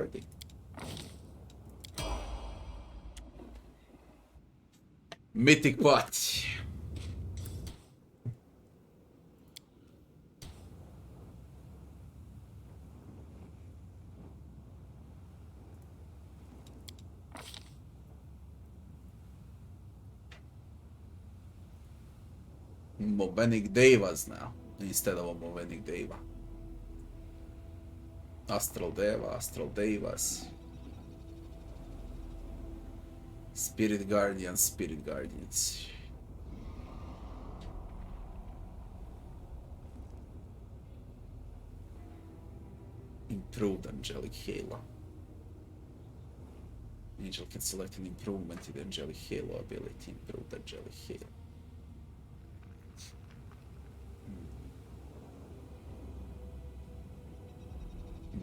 guarding. Mythic Path. Movenic Devas now, instead of a Movenic Deva. Astral Deva, Astral Devas. Spirit Guardians, Spirit Guardians. Improved Angelic Halo. Angel can select an improvement in the Angelic Halo ability. Improved Angelic Halo.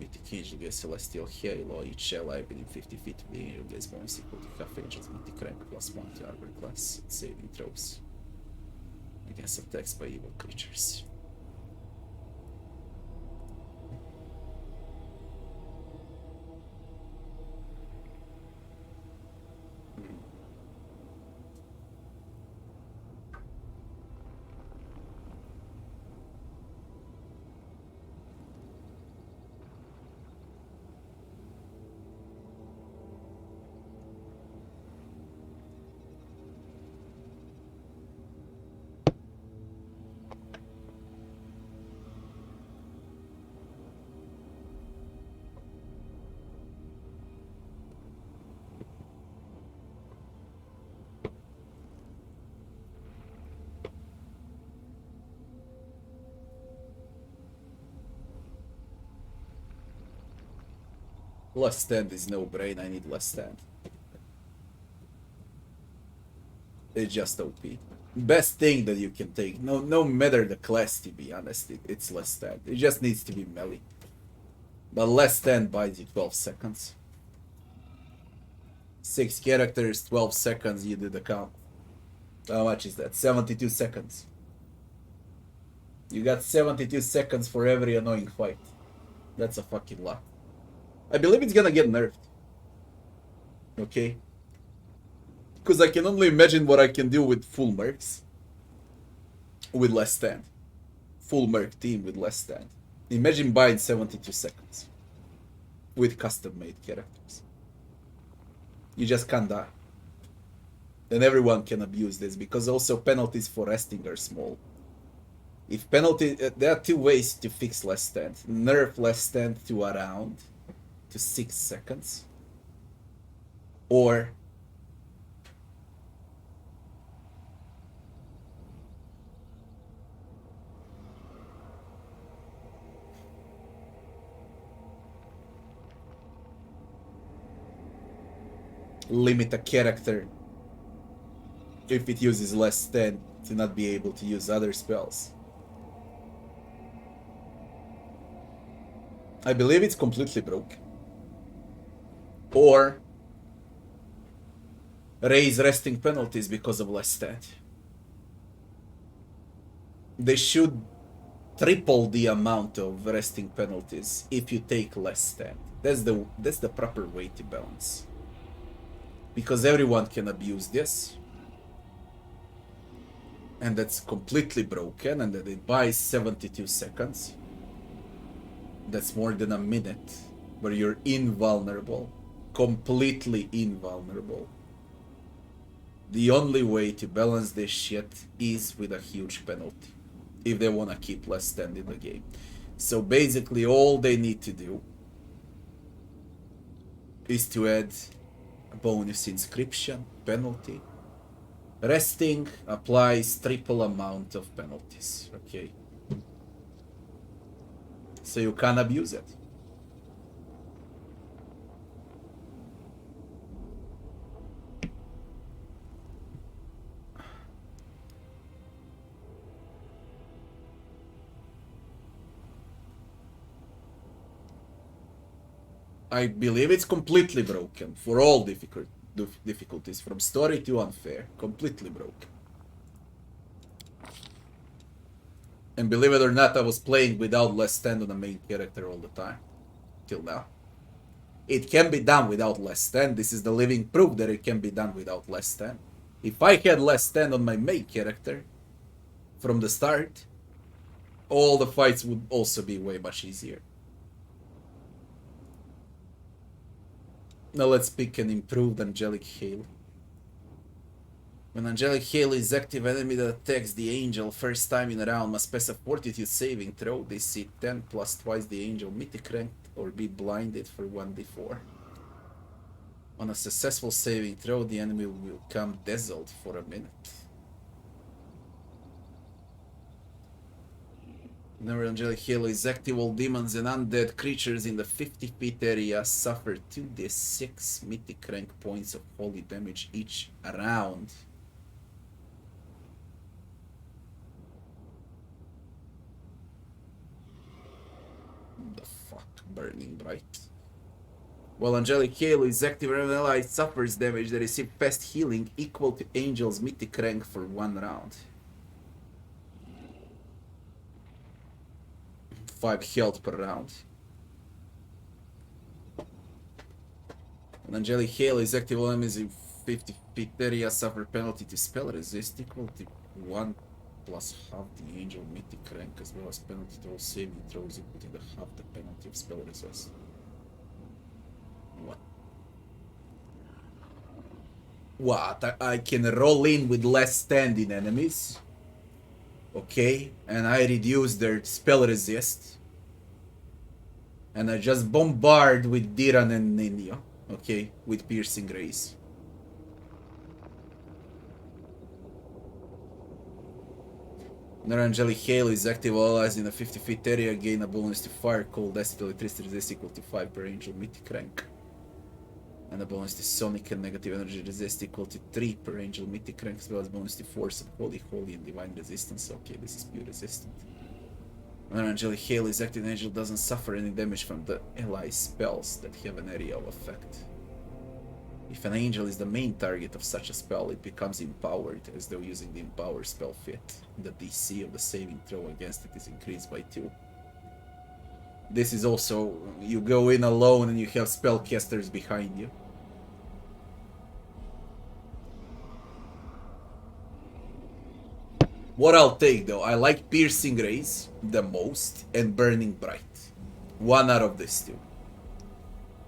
Mythic Angel gets Celestial Halo. Each ally within 50 feet of the angel gets bonus equal to half Angel's Mythic rank plus 1 to armor class. Saving throws against attacks by evil creatures. Less stand is no brain, I need less stand. It's just OP. Best thing that you can take, no matter the class, to be honest, it's less stand. It just needs to be melee. But less stand buys you 12 seconds. 6 characters, 12 seconds, you do the count. How much is that? 72 seconds. You got 72 seconds for every annoying fight. That's a fucking lot. I believe it's gonna get nerfed. Okay? Because I can only imagine what I can do with full mercs. With less stand. Full merc team with less stand. Imagine buying 72 seconds. With custom made characters. You just can't die. Then everyone can abuse this, because also penalties for resting are small. If penalty, there are two ways to fix less stand. Nerf less stand to around to 6 seconds, or limit a character if it uses less stand to not be able to use other spells. I believe it's completely broken. Or raise resting penalties because of less stand. They should triple the amount of resting penalties if you take less stand. That's the proper way to balance. Because everyone can abuse this. And that's completely broken, and that it buys 72 seconds. That's more than a minute where you're invulnerable. Completely invulnerable. The only way to balance this shit is with a huge penalty. If they want to keep less stand in the game. So basically all they need to do is to add a bonus inscription penalty. Resting applies triple amount of penalties. Okay. So you can't abuse it. I believe it's completely broken for all difficulties, from story to unfair. Completely broken. And believe it or not, I was playing without less stand on the main character all the time. Till now. It can be done without less 10. This is the living proof that it can be done without less 10. If I had less 10 on my main character from the start, all the fights would also be way much easier. Now let's pick an improved Angelic Hail. When Angelic Hail is active, enemy that attacks the angel first time in a round must pass a fortitude saving throw. DC 10 plus twice the angel mythic rank or be blinded for 1d4. On a successful saving throw, the enemy will become dazzled for a minute. Whenever Angelic Hail is active, all demons and undead creatures in the 50 feet area suffer 2d6 mythic rank points of holy damage each round. The fuck? Burning Bright. While Angelic Hail is active, an ally suffers damage, they receive fast healing equal to Angel's mythic rank for 1 round. 5 health per round. When Angelic Hail is active, all enemies in 50 feet area suffer penalty to spell resist equal to 1 plus half the Angel mythic rank, as well as penalty to all saving throws equal to half the penalty of spell resist. What? What? I can roll in with less standing enemies. Okay, and I reduce their spell resist. And I just bombard with Diran and Ninja. Okay, with Piercing Rays. When Angelic Hail is active, all allies in a 50 feet area gain a bonus to fire, cold, acid, electricity resist equal to 5 per Angel mythic rank. And a bonus to Sonic and negative energy resist equal to 3 per Angel mythic rank, as well as bonus to Force of Holy, and Divine resistance. Okay, this is pure resistant. When Angelic Hail is active, the Angel doesn't suffer any damage from the ally spells that have an area of effect. If an Angel is the main target of such a spell, it becomes empowered, as though using the Empower spell fit. The DC of the saving throw against it is increased by 2. This is also, you go in alone and you have spellcasters behind you. What I'll take though, I like Piercing Rays the most and Burning Bright. One out of these two.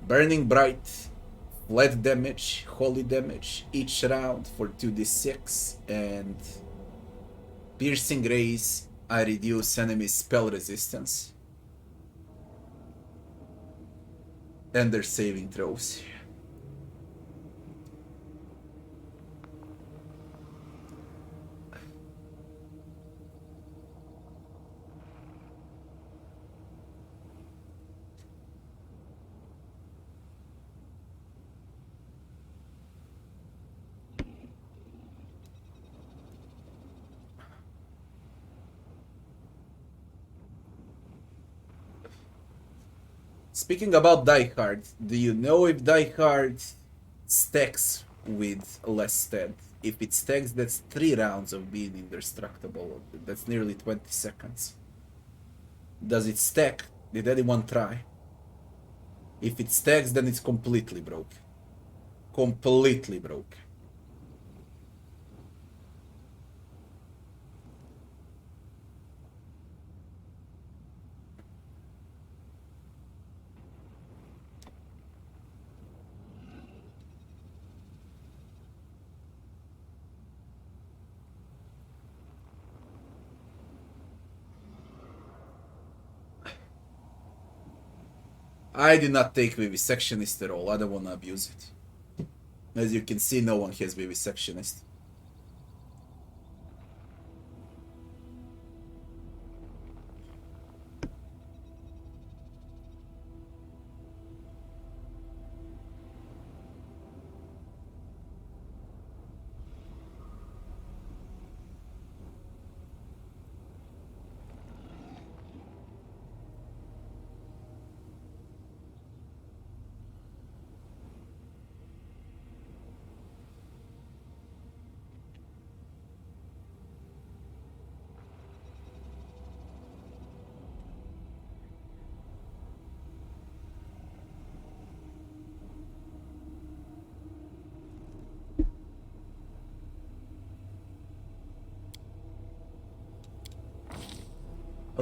Burning Bright, flat damage, holy damage each round for 2d6, and Piercing Rays, I reduce enemy spell resistance and their saving throws. Speaking about Die Hard, do you know if Die Hard stacks with less stat? If it stacks, that's 3 rounds of being indestructible. That's nearly 20 seconds. Does it stack? Did anyone try? If it stacks, then it's completely broke. Completely broke. I did not take Vivisectionist at all. I don't want to abuse it. As you can see, no one has Vivisectionist.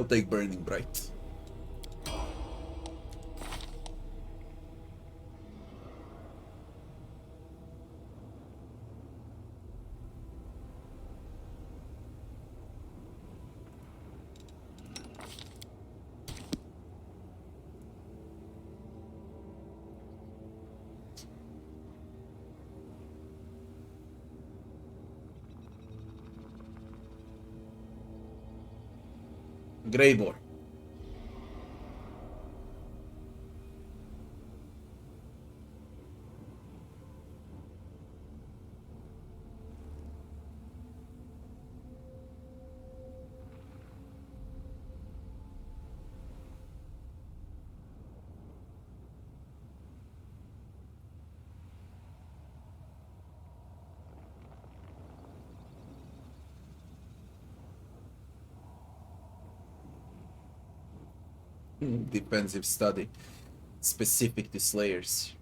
I'll take Burning Bright. Greybor. Defensive study. Specific to Slayers.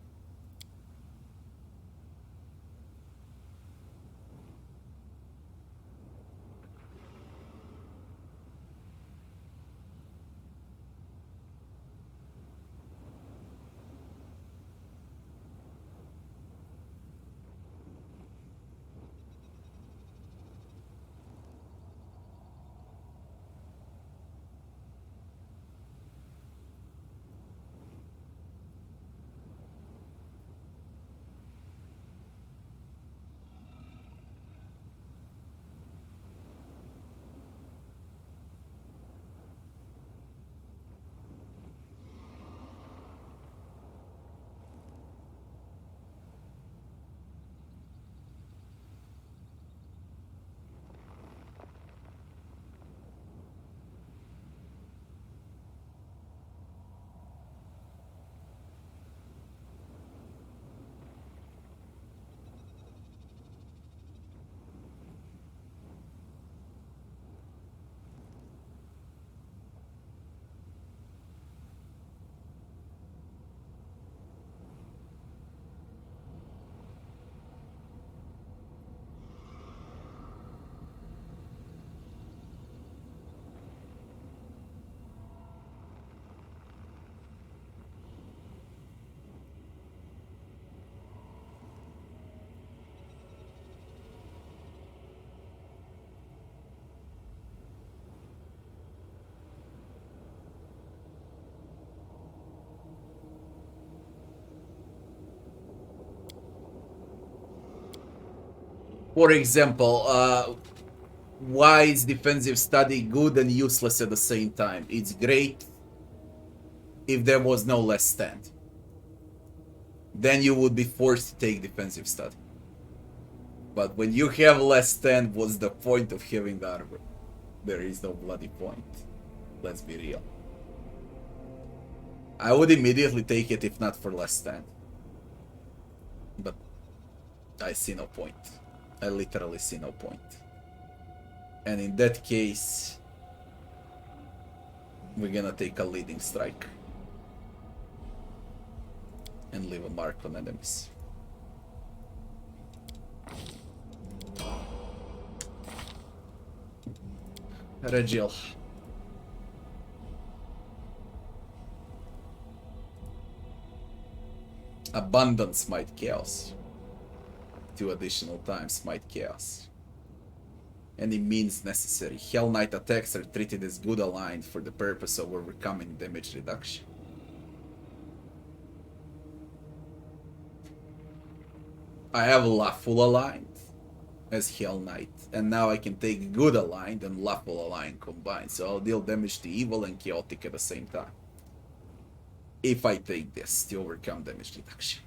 For example, why is defensive study good and useless at the same time? It's great if there was no less stand. Then you would be forced to take defensive study. But when you have less stand, what's the point of having the armor? There is no bloody point. Let's be real. I would immediately take it if not for less stand. But I see no point. I literally see no point. And in that case, we're gonna take a leading strike. And leave a mark on enemies. Regiel. Abundance Might Chaos. 2 additional times Might Chaos. Any means necessary. Hell Knight attacks are treated as good aligned for the purpose of overcoming damage reduction. I have Lawful aligned as Hell Knight, and now I can take good aligned and Lawful aligned combined, so I'll deal damage to evil and chaotic at the same time. If I take this to overcome damage reduction.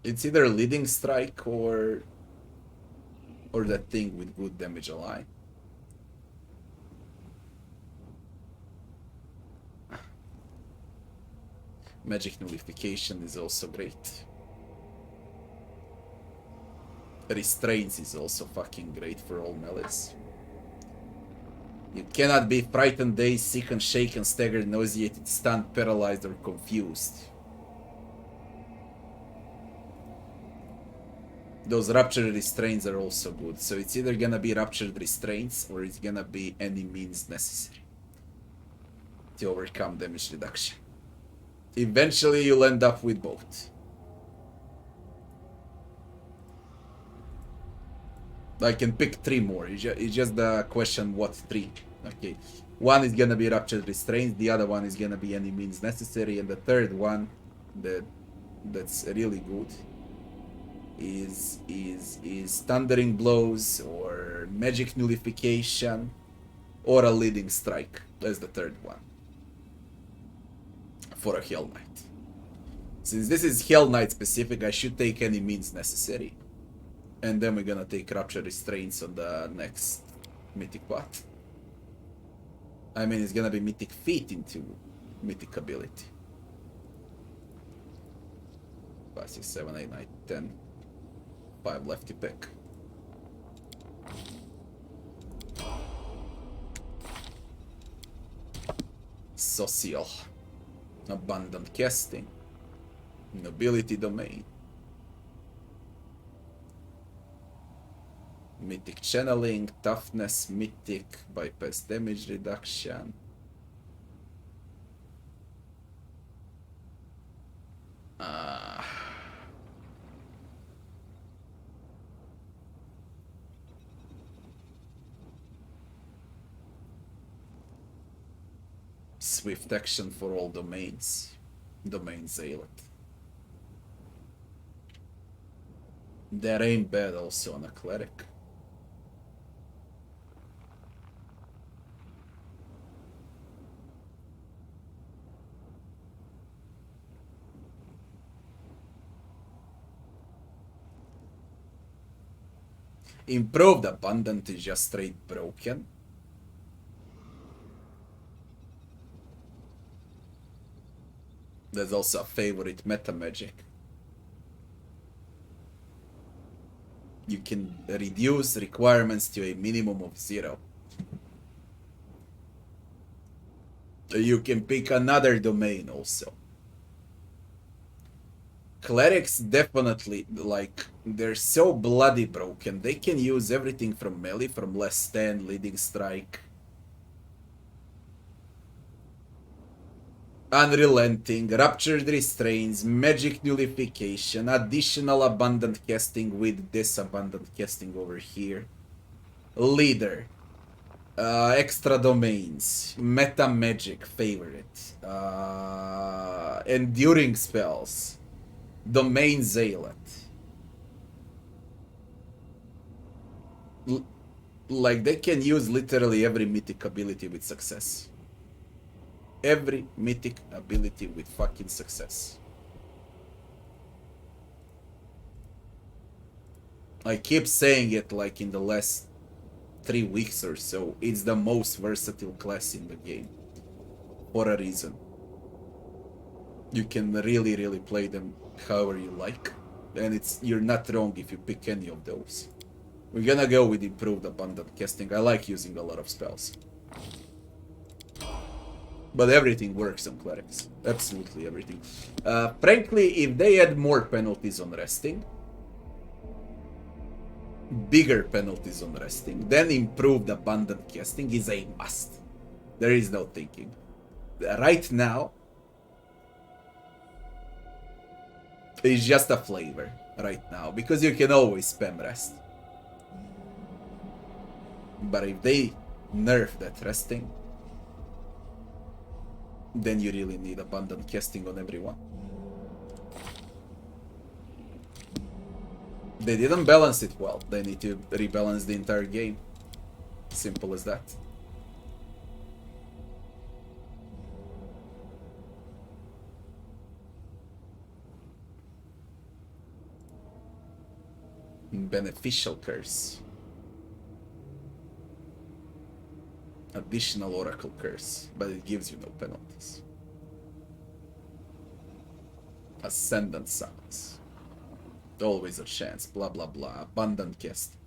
It's either leading strike or that thing with good damage align. Magic nullification is also great. Restraints is also fucking great for all melees. You cannot be frightened, dazed, sick, shaken, staggered, nauseated, stunned, paralyzed, or confused. Those ruptured restraints are also good. So it's either gonna be ruptured restraints or it's gonna be any means necessary to overcome damage reduction. Eventually you'll end up with both. I can pick 3 more. It's just the question what 3. Okay. One is gonna be ruptured restraints, the other one is gonna be any means necessary, and the third one that's really good is thundering blows or magic nullification or a leading strike. That's the third one for a Hell Knight. Since this is Hell Knight specific, I should take any means necessary. And then we're gonna take Rupture Restraints on the next Mythic Path. I mean, it's gonna be Mythic Feet into Mythic Ability. 5, 6, 7, 8, 9, 10. 5 left to pick. Social. Abundant Casting. Nobility Domain. Mythic Channeling, Toughness, Mythic, Bypass Damage Reduction. Swift Action for all domains. Domain Zealot. That ain't bad also on a Cleric. Improved Abundant is just straight broken. There's also a favorite meta magic. You can reduce requirements to a minimum of 0. You can pick another domain also. Clerics definitely, like, they're so bloody broken. They can use everything from melee, from less 10, leading strike, unrelenting, ruptured restraints, magic nullification, additional abundant casting with this abundant casting over here, leader, extra domains, meta magic favorite, enduring spells, domain zealot. Like, they can use literally every mythic ability with success. Every mythic ability with fucking success. I keep saying it like in the last 3 weeks or so. It's the most versatile class in the game. For a reason. You can really play them however you like. And you're not wrong if you pick any of those. We're gonna go with improved abundant casting. I like using a lot of spells. But everything works on clerics. Absolutely everything. Frankly, if they add more penalties on resting, bigger penalties on resting, then improved abundant casting is a must. There is no thinking. Right now, it's just a flavor right now, because you can always spam rest. But if they nerf that resting, then you really need abundant casting on everyone. They didn't balance it well. They need to rebalance the entire game. Simple as that. Beneficial curse. Additional oracle curse, but it gives you no penalties. Ascendant summons. Always a chance, blah blah blah. Abundant casting.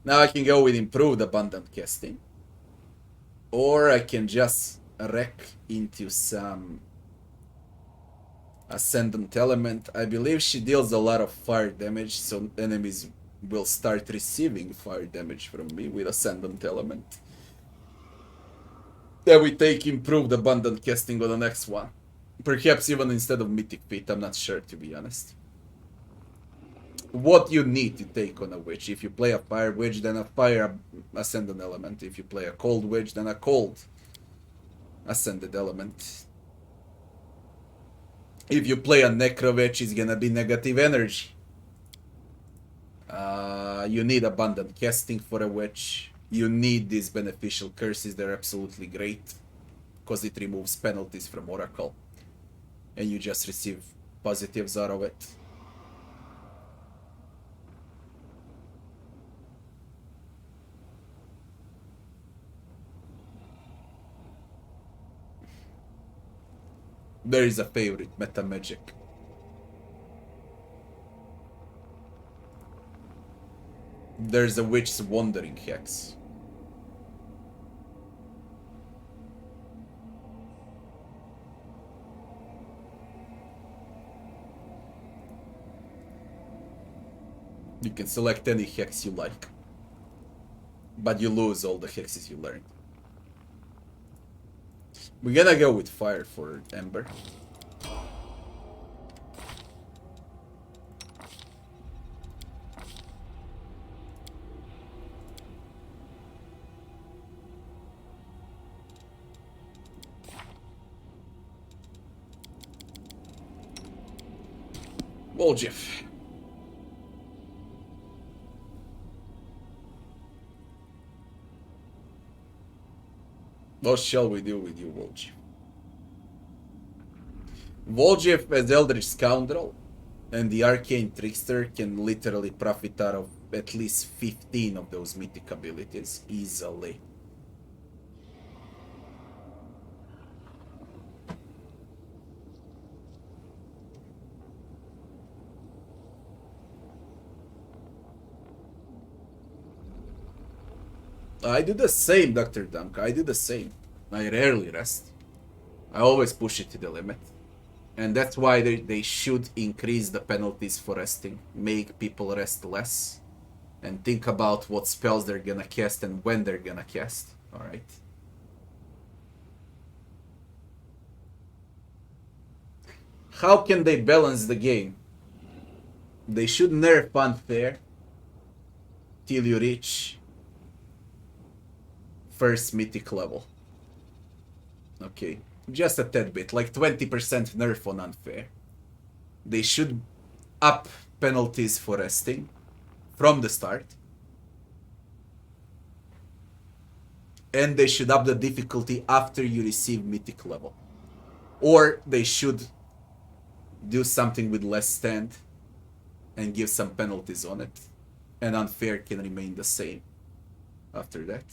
Now I can go with improved abundant casting. Or I can just wreck into some Ascendant element. I believe she deals a lot of fire damage, so enemies will start receiving fire damage from me with Ascendant element. Then we take improved abundant casting on the next one. Perhaps even instead of Mythic Path, I'm not sure, to be honest. What you need to take on a witch. If you play a fire witch, then a fire ascendant element. If you play a cold witch, then a cold ascended element. If you play a necro witch, it's gonna be negative energy. You need abundant casting for a witch. You need these beneficial curses. They're absolutely great because it removes penalties from Oracle, and you just receive positives out of it. There is a favorite meta magic. There's a witch's wandering hex. You can select any hex you like, but you lose all the hexes you learned. We're gonna go with fire for Ember. Woljif. What shall we do with you, Woljif? Woljif as Eldritch Scoundrel and the Arcane Trickster can literally profit out of at least 15 of those mythic abilities easily. I do the same, Dr. Dunk. I do the same. I rarely rest. I always push it to the limit. And that's why they should increase the penalties for resting. Make people rest less. And think about what spells they're gonna cast and when they're gonna cast. Alright? How can they balance the game? They should nerf unfair till you reach first mythic level. Okay, just a tad bit, like 20% nerf on unfair. They should up penalties for resting from the start. And they should up the difficulty after you receive mythic level. Or they should do something with less stand and give some penalties on it. And unfair can remain the same after that.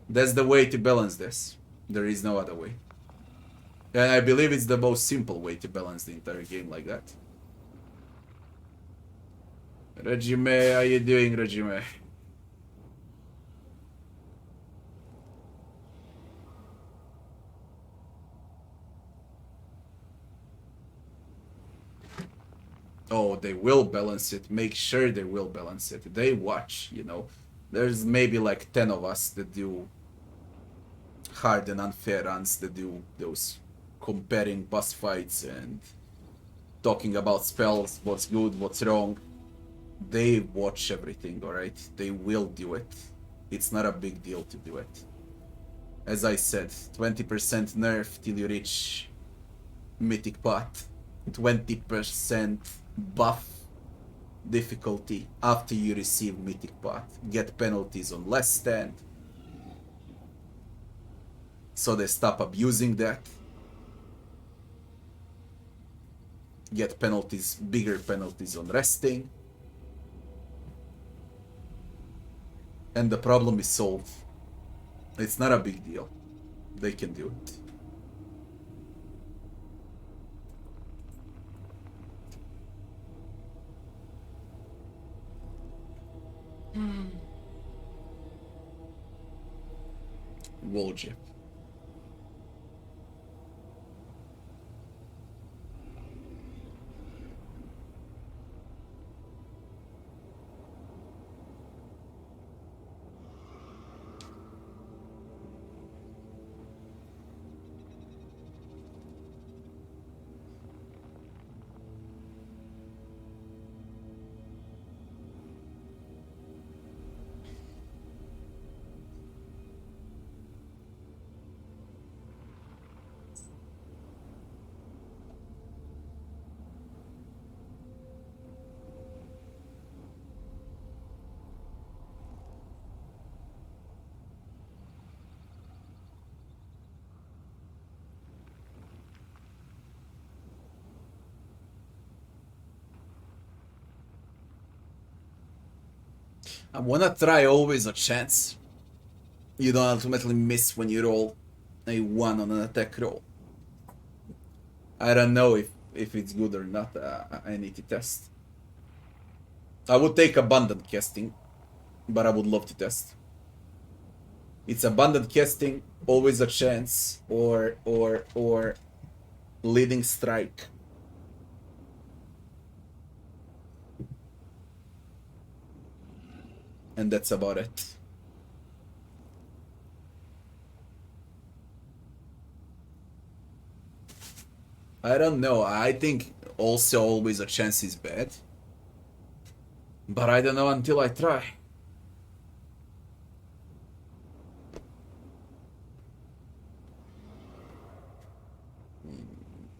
That's the way to balance this. There is no other way. And I believe it's the most simple way to balance the entire game like that. Regime, how you doing, Regime? Oh, they will balance it. Make sure they will balance it. They watch, you know. There's maybe like 10 of us that do hard and unfair runs, that do those comparing boss fights and talking about spells, what's good, what's wrong. They watch everything, alright? They will do it. It's not a big deal to do it. As I said, 20% nerf till you reach Mythic Path. 20% buff difficulty after you receive Mythic Path. Get penalties on less stand. So they stop abusing that. get penalties, bigger penalties on resting, and the problem is solved. It's not a big deal. They can do it. WotR. I wanna try always a chance. You don't ultimately miss when you roll a 1 on an attack roll. I don't know if it's good or not. I need to test. I would take abundant casting, but I would love to test. It's abundant casting, always a chance, or leading strike. And that's about it. I don't know. I think also always a chance is bad. But I don't know until I try.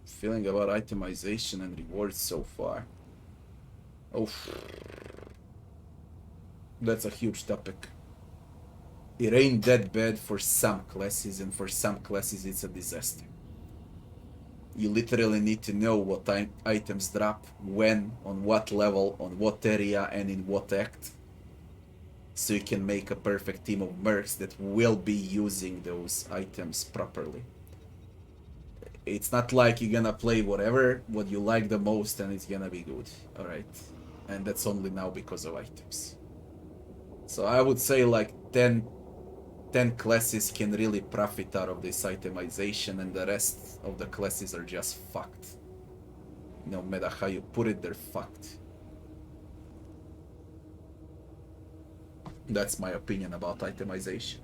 Feeling about itemization and rewards so far. Oh, that's a huge topic. It ain't that bad for some classes, and for some classes it's a disaster. You literally need to know what items drop, when, on what level, on what area, and in what act. So you can make a perfect team of mercs that will be using those items properly. It's not like you're gonna play whatever, what you like the most, and it's gonna be good, alright? And that's only now because of items. So I would say like 10 classes can really profit out of this itemization, and the rest of the classes are just fucked. No matter how you put it, they're fucked. That's my opinion about itemization.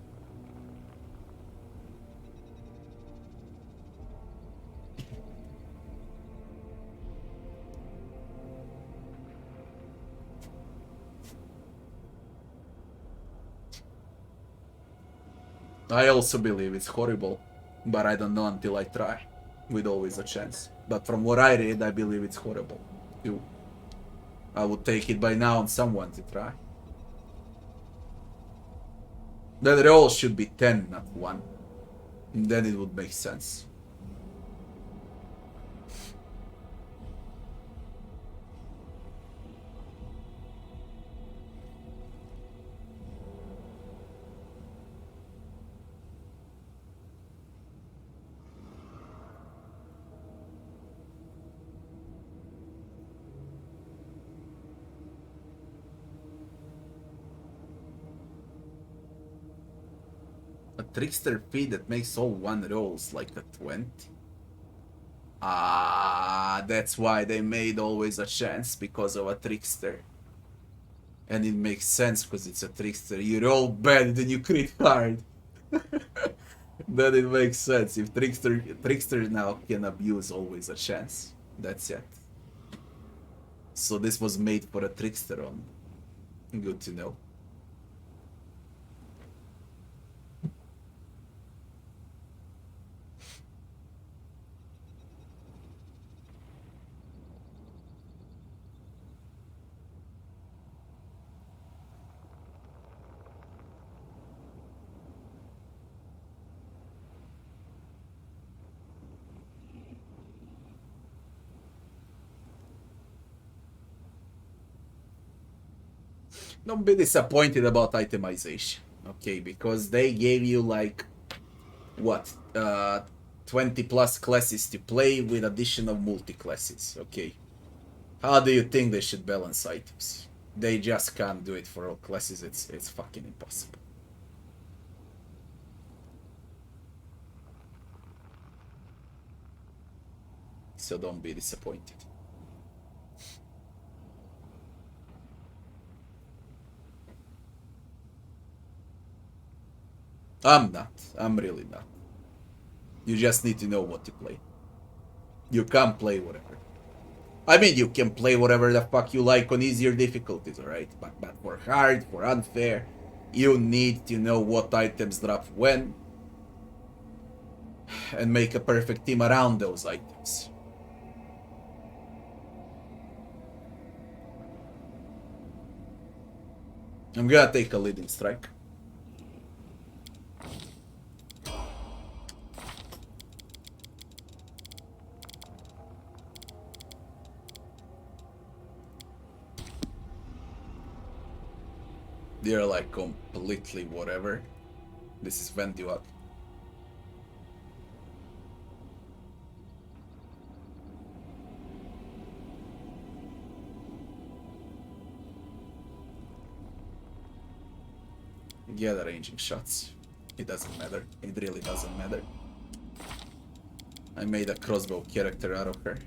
I also believe it's horrible, but I don't know until I try, with always a chance. But from what I read, I believe it's horrible, too. I would take it by now on someone to try. The roll should be 10, not 1. Then it would make sense. A trickster feat that makes all 1 rolls like a 20? Ah, that's why they made always a chance, because of a trickster. And it makes sense because it's a trickster. You roll bad, then you crit hard. Then it makes sense. If trickster now can abuse always a chance. That's it. So this was made for a trickster on. Good to know. Don't be disappointed about itemization, okay? Because they gave you like what 20 plus classes to play with addition of multi classes, okay? How do you think they should balance items? They just can't do it for all classes. It's fucking impossible. So don't be disappointed. I'm not. I'm really not. You just need to know what to play. You can't play whatever. I mean, you can play whatever the fuck you like on easier difficulties, alright? But for hard, for unfair, you need to know what items drop when and make a perfect team around those items. I'm gonna take a leading strike. They're like completely whatever. This is Ventuak. Yeah, the ranging shots. It doesn't matter. It really doesn't matter. I made a crossbow character out of her.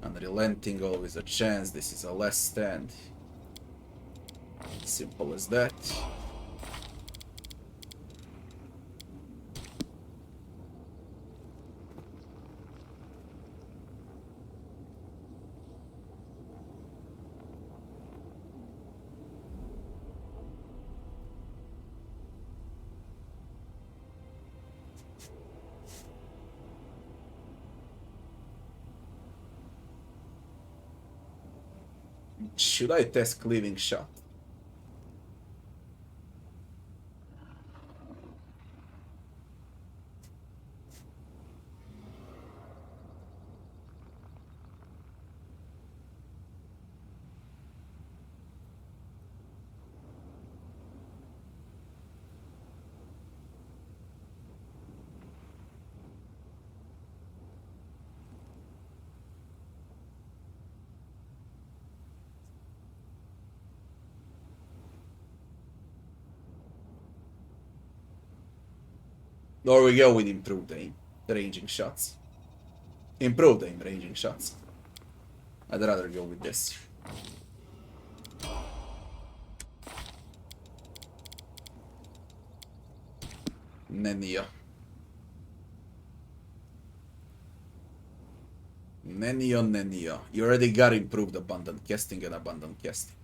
Unrelenting, always a chance. This is a last stand. Simple as that. Should I test cleaving shot? Or we go with improved aim, the ranging shots. Improved aim, ranging shots. I'd rather go with this. Nenia. Nenia. You already got improved abundant casting and abundant casting.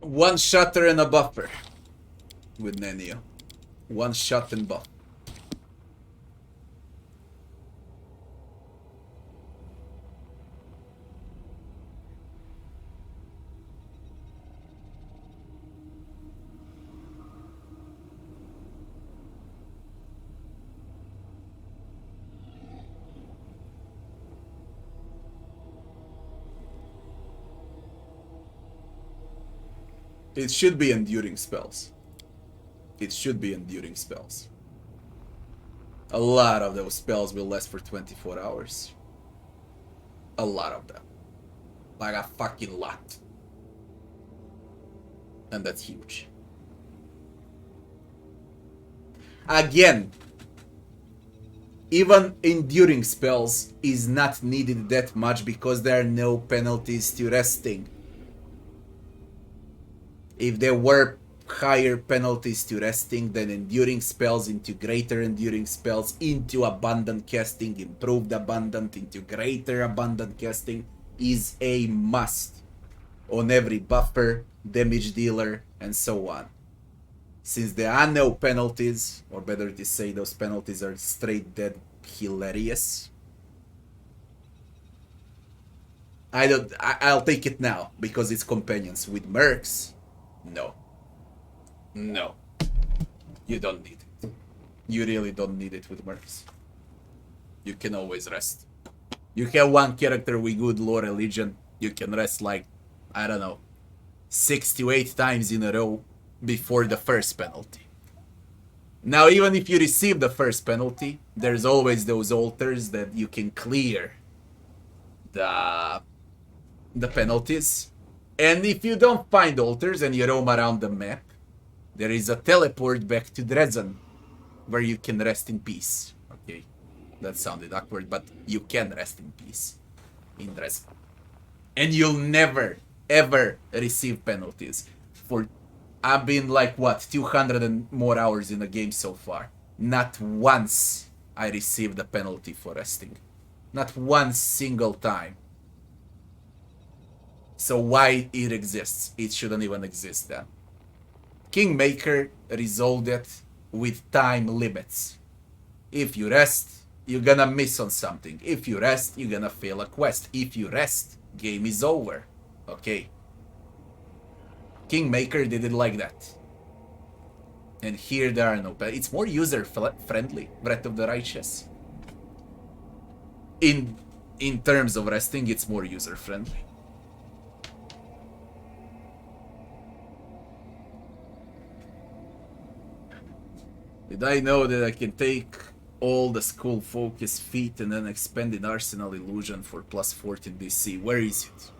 One shutter and a buffer with Nenia. One shot and buff. It should be enduring spells. It should be enduring spells. A lot of those spells will last for 24 hours. A lot of them. Like a fucking lot. And that's huge. Again, even enduring spells is not needed that much because there are no penalties to resting. If there were higher penalties to resting, then enduring spells into greater enduring spells, into abundant casting, improved abundant, into greater abundant casting is a must. on every buffer, damage dealer, and so on. Since there are no penalties, or better to say those penalties are straight dead hilarious, I'll take it now, because it's companions. With mercs, no. No. You don't need it. You really don't need it with mercs. You can always rest. You have one character with good lore religion, you can rest like, I don't know, 6 to 8 times in a row before the first penalty. Now, even if you receive the first penalty, there's always those altars that you can clear the penalties. And if you don't find altars and you roam around the map, there is a teleport back to Dresden where you can rest in peace. Okay, that sounded awkward, but you can rest in peace in Dresden. And you'll never, ever receive penalties. For I've been like, what, 200 and more hours in the game so far. Not once I received a penalty for resting. Not one single time. So why it exists? It shouldn't even exist then. Kingmaker resolved it with time limits. If you rest, you're gonna miss on something. If you rest, you're gonna fail a quest. If you rest, game is over. Okay. Kingmaker did it like that. And here there are no... It's more user-friendly, Breath of the Righteous. In terms of resting, it's more user-friendly. Did I know that I can take all the Skull Focus feat and then Expanded Arsenal Illusion for plus 14 DC? Where is it?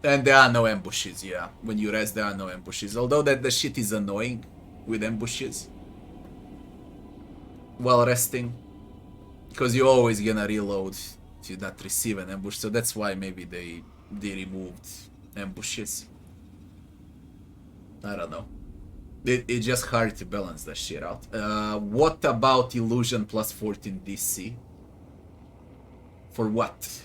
And there are no ambushes, yeah. When you rest, there are no ambushes. Although that the shit is annoying with ambushes while resting. Because you're always gonna reload to not receive an ambush. So that's why maybe they removed ambushes. I don't know. It's just hard to balance that shit out. What about Illusion plus 14 DC? For what?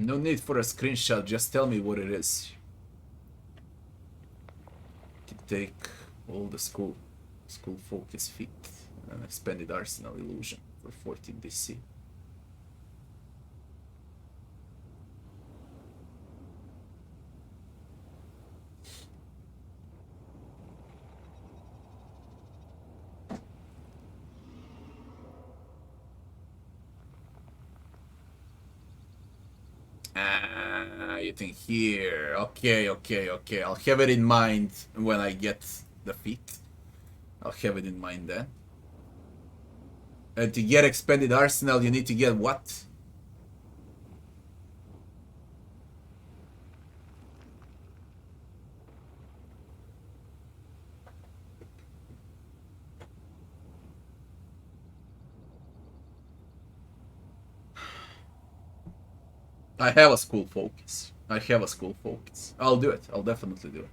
No need for a screenshot, just tell me what it is. You can take all the Skull Focus feat and Expanded Arsenal Illusion for 14 DC. You think here. Okay. I'll have it in mind when I get the feat. I'll have it in mind then. And to get Expanded Arsenal, you need to get what? I have a Skull Focus. I'll do it. I'll definitely do it.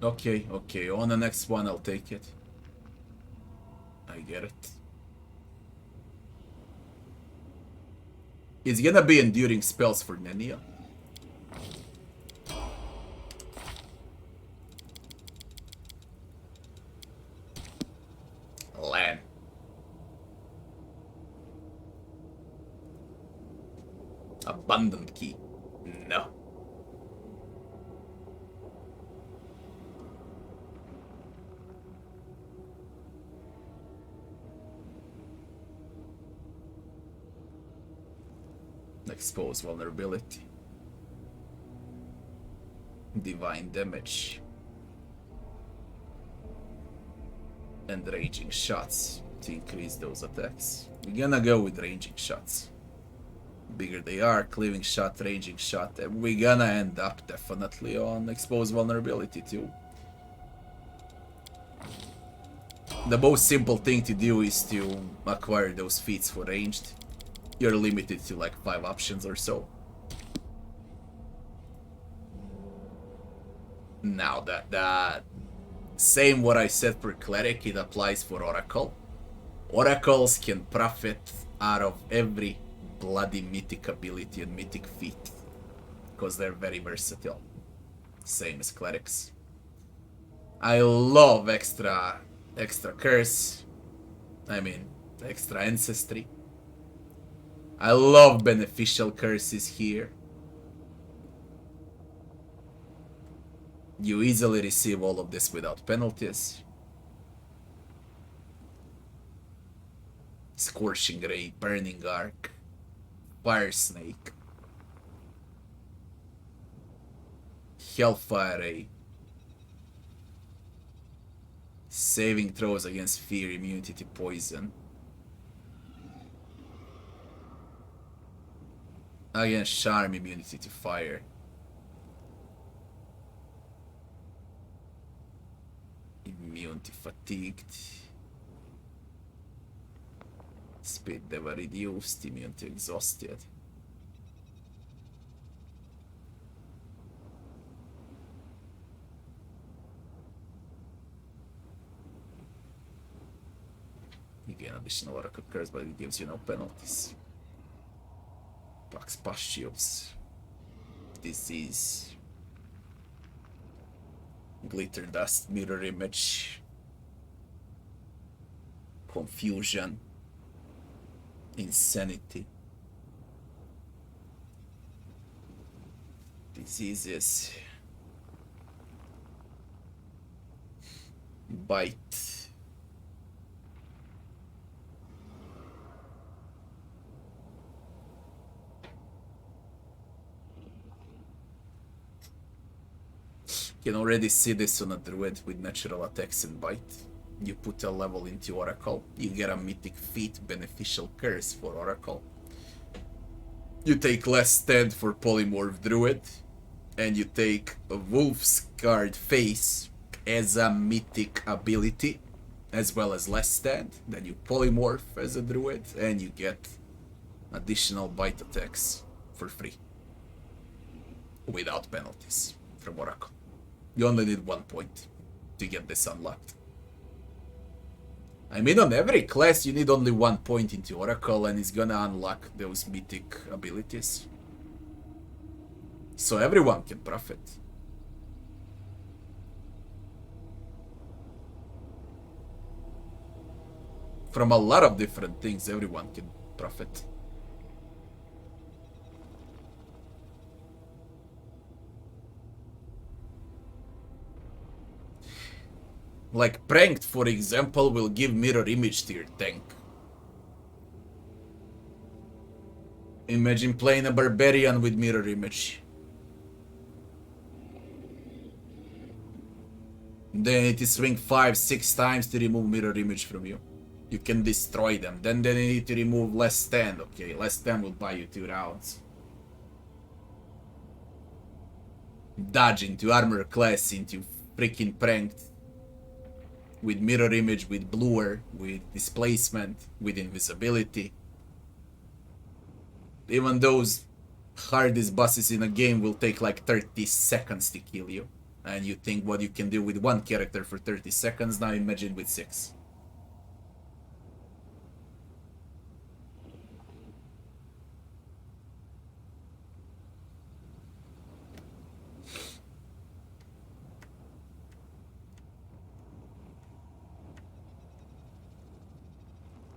Okay. On the next one, I'll take it. I get it. It's gonna be enduring spells for Nenia. Lan. Abundant key. No. Expose vulnerability. Divine damage. And raging shots to increase those attacks. We're gonna go with raging shots. Bigger they are, cleaving shot, raging shot. We're gonna end up definitely on expose vulnerability too. The most simple thing to do is to acquire those feats for ranged. You're limited to like 5 options or so. Now that same what I said for cleric, it applies for oracle. Oracles can profit out of every bloody mythic ability and mythic feat because they're very versatile. Same as clerics. I love extra curse. I mean, extra ancestry. I love beneficial curses here. You easily receive all of this without penalties. Scorching Ray, Burning Arc, Fire Snake, Hellfire Ray, saving throws against fear, immunity to poison, against charm, immunity to fire, immune to fatigued, speed never reduced, immune to exhausted. You gain additional Oracle Curse, but it gives you no penalties. Pax Pastios. Disease. Glitter Dust, Mirror Image. Confusion. Insanity. Diseases. Bite. You can already see this on a druid with natural attacks and bite. You put a level into Oracle, you get a mythic feat beneficial curse for Oracle. You take less stand for Polymorph Druid, and you take a Wolf's Guard Face as a mythic ability, as well as less stand. Then you polymorph as a druid, and you get additional bite attacks for free, without penalties from Oracle. You only need 1 point to get this unlocked. I mean, on every class you need only 1 point into Oracle and it's gonna unlock those mythic abilities. So everyone can profit. From a lot of different things, everyone can profit. Like Pranked, for example, will give mirror image to your tank. Imagine playing a barbarian with mirror image. Then it is swing 5-6 times to remove mirror image from you. You can destroy them. Then they need to remove less stand. Okay, less stand will buy you 2 rounds. Dodge into armor class, into freaking Pranked. With mirror image, with bluer, with displacement, with invisibility. Even those hardest bosses in a game will take like 30 seconds to kill you. And you think what you can do with 1 character for 30 seconds, now imagine with 6.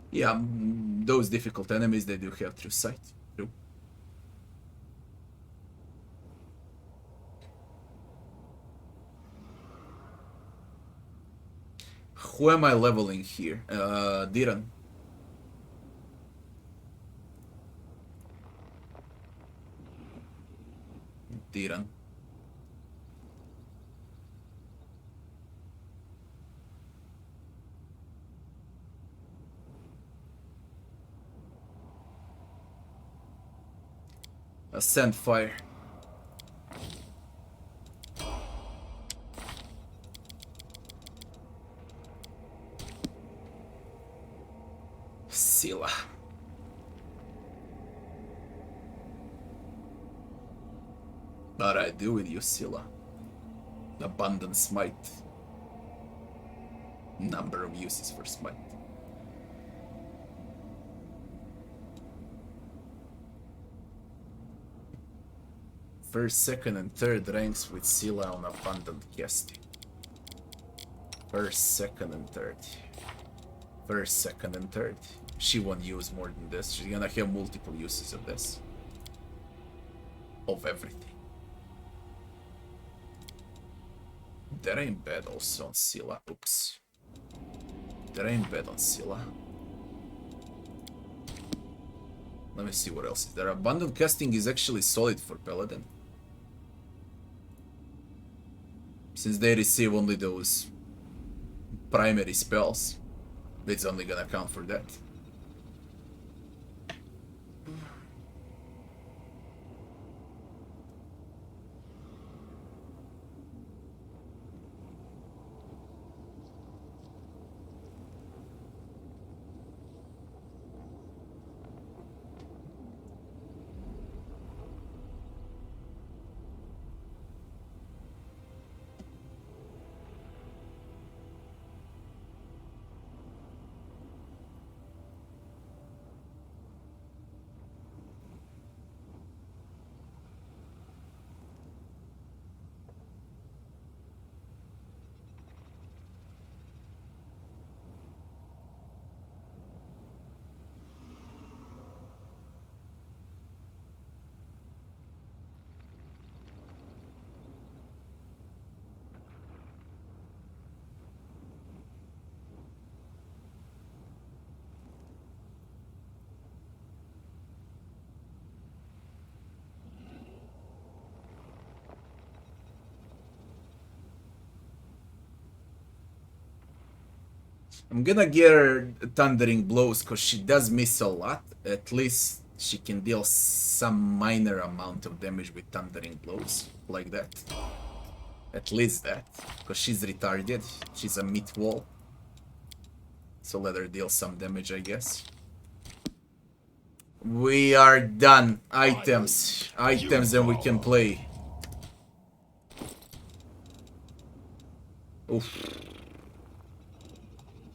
Yeah, those difficult enemies, they do have true sight. True. Who am I leveling here? Diran. Tiran. Ascend fire. Scylla. What I do with you, Scylla? Abundant smite. Number of uses for smite. First, second, and third ranks with Scylla on abundant casting. First, second, and third. First, second, and third. She won't use more than this. She's gonna have multiple uses of this. Of everything. That ain't bad also on Scylla. Oops. That ain't bad on Scylla. Let me see what else is there. Abundant casting is actually solid for Paladin. Since they receive only those primary spells, it's only gonna count for that. I'm gonna get her Thundering Blows because she does miss a lot. At least she can deal some minor amount of damage with Thundering Blows. Like that. At least that. Because she's retarded. She's a meat wall. So let her deal some damage, I guess. We are done. Items. Items and we can play. Oof.